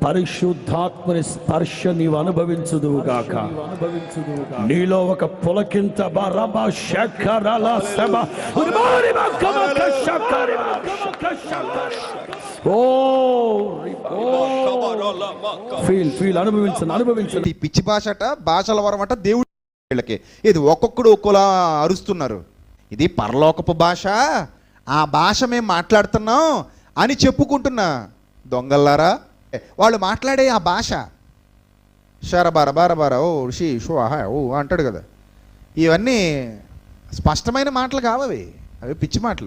పరిశుద్ధాత్మని స్పర్శ నీవు అనుభవించుదువుగాక. నీలో ఒక పులకింత అనుభవించండి. పిచ్చి భాష అట, భాషల వరం అట, దేవుడి వీళ్ళకి ఇది ఒక్కొక్కడు ఒక్కోలా అరుస్తున్నారు. ఇది పరలోకపు భాష, ఆ భాష మేము మాట్లాడుతున్నాం అని చెప్పుకుంటున్నా దొంగల్లారా. వాళ్ళు మాట్లాడే ఆ భాష షరబార బారబార ఓ షీ షో ఆహా ఓ అంటాడు కదా, ఇవన్నీ స్పష్టమైన మాటలు కావవి, అవి పిచ్చి మాటలు.